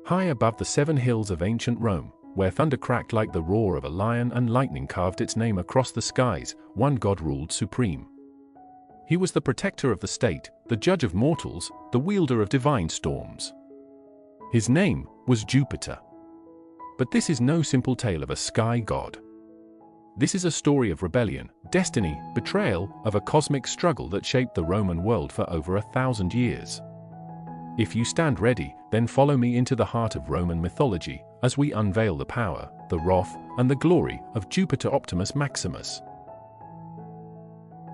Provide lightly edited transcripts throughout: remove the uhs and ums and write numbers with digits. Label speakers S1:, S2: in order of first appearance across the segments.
S1: High above the 7 hills of ancient Rome, where thunder cracked like the roar of a lion and lightning carved its name across the skies, one god ruled supreme. He was the protector of the state, the judge of mortals, the wielder of divine storms. His name was Jupiter. But this is no simple tale of a sky god. This is a story of rebellion, destiny, betrayal, of a cosmic struggle that shaped the Roman world for over 1,000 years. If you stand ready, then follow me into the heart of Roman mythology, as we unveil the power, the wrath, and the glory of Jupiter Optimus Maximus.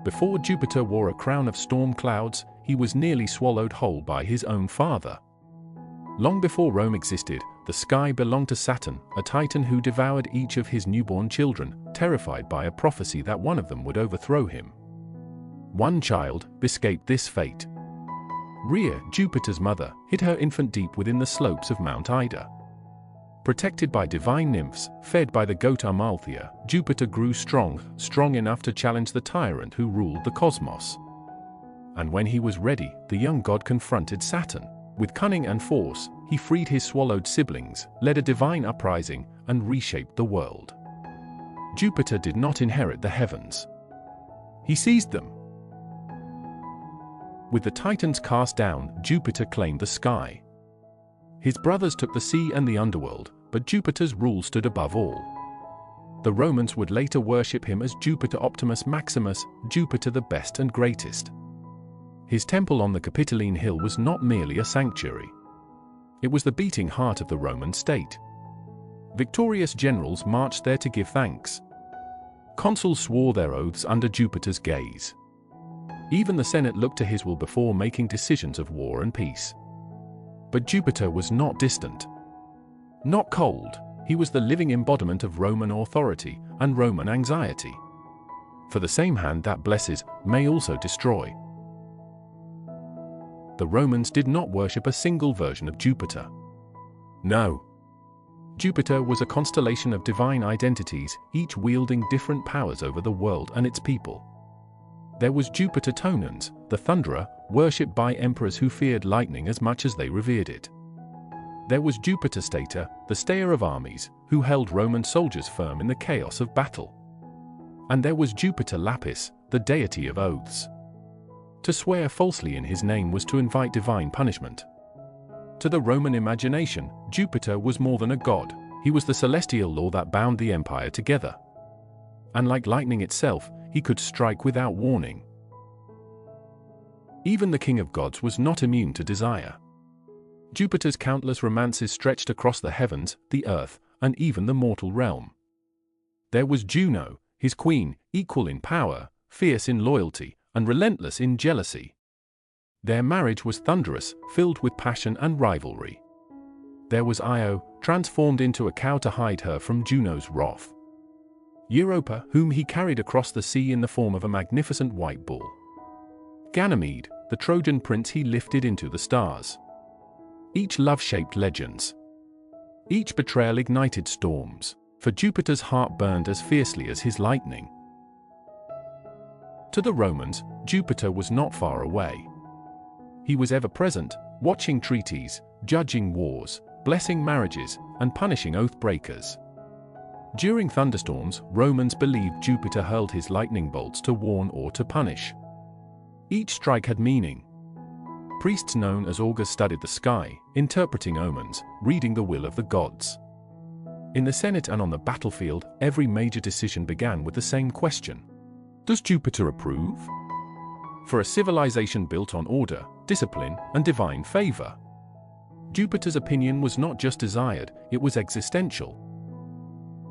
S1: Before Jupiter wore a crown of storm clouds, he was nearly swallowed whole by his own father. Long before Rome existed, the sky belonged to Saturn, a titan who devoured each of his newborn children, terrified by a prophecy that one of them would overthrow him. One child escaped this fate. Rhea, Jupiter's mother, hid her infant deep within the slopes of Mount Ida. Protected by divine nymphs, fed by the goat Amalthea, Jupiter grew strong enough to challenge the tyrant who ruled the cosmos. And when he was ready, the young god confronted Saturn. With cunning and force, he freed his swallowed siblings, led a divine uprising, and reshaped the world. Jupiter did not inherit the heavens. He seized them. With the Titans cast down, Jupiter claimed the sky. His brothers took the sea and the underworld, but Jupiter's rule stood above all. The Romans would later worship him as Jupiter Optimus Maximus, Jupiter the best and greatest. His temple on the Capitoline Hill was not merely a sanctuary. It was the beating heart of the Roman state. Victorious generals marched there to give thanks. Consuls swore their oaths under Jupiter's gaze. Even the Senate looked to his will before making decisions of war and peace. But Jupiter was not distant. Not cold, he was the living embodiment of Roman authority and Roman anxiety. For the same hand that blesses may also destroy. The Romans did not worship a single version of Jupiter. No. Jupiter was a constellation of divine identities, each wielding different powers over the world and its people. There was Jupiter Tonans, the thunderer, worshipped by emperors who feared lightning as much as they revered it. There was Jupiter Stator, the stayer of armies, who held Roman soldiers firm in the chaos of battle. And there was Jupiter Lapis, the deity of oaths. To swear falsely in his name was to invite divine punishment. To the Roman imagination, Jupiter was more than a god. He was the celestial law that bound the empire together. And like lightning itself, he could strike without warning. Even the king of gods was not immune to desire. Jupiter's countless romances stretched across the heavens, the earth, and even the mortal realm. There was Juno, his queen, equal in power, fierce in loyalty, and relentless in jealousy. Their marriage was thunderous, filled with passion and rivalry. There was Io, transformed into a cow to hide her from Juno's wrath. Europa, whom he carried across the sea in the form of a magnificent white bull. Ganymede, the Trojan prince he lifted into the stars. Each love shaped legends. Each betrayal ignited storms, for Jupiter's heart burned as fiercely as his lightning. To the Romans, Jupiter was not far away. He was ever present, watching treaties, judging wars, blessing marriages, and punishing oath breakers. During thunderstorms, Romans believed Jupiter hurled his lightning bolts to warn or to punish. Each strike had meaning. Priests known as augurs studied the sky, interpreting omens, reading the will of the gods. In the Senate and on the battlefield, every major decision began with the same question: does Jupiter approve? For a civilization built on order, discipline, and divine favor, Jupiter's opinion was not just desired, it was existential.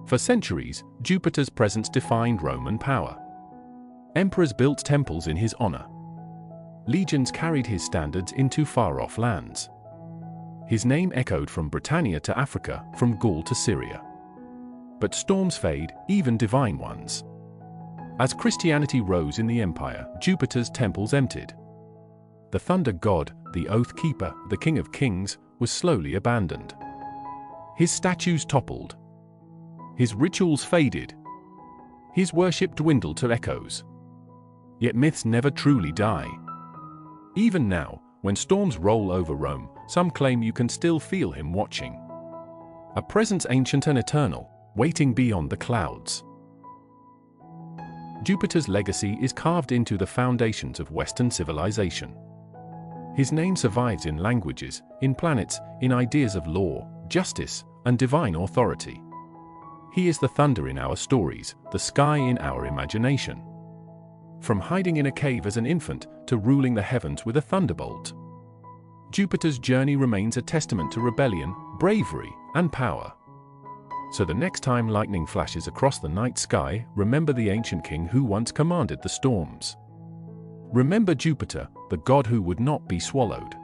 S1: For centuries, Jupiter's presence defined Roman power. Emperors built temples in his honor. Legions carried his standards into far-off lands. His name echoed from Britannia to Africa, from Gaul to Syria. But storms fade, even divine ones. As Christianity rose in the empire, Jupiter's temples emptied. The thunder god, the oath keeper, the king of kings, was slowly abandoned. His statues toppled. His rituals faded. His worship dwindled to echoes. Yet myths never truly die. Even now, When storms roll over Rome, some claim you can still feel him watching. A presence ancient and eternal, waiting beyond the clouds. Jupiter's legacy is carved into the foundations of Western civilization. His name survives in languages, in planets, in ideas of law, justice, and divine authority. He is the thunder in our stories, the sky in our imagination. From hiding in a cave as an infant to ruling the heavens with a thunderbolt, Jupiter's journey remains a testament to rebellion, bravery, and power. So the next time lightning flashes across the night sky, remember the ancient king who once commanded the storms. Remember Jupiter, the god who would not be swallowed.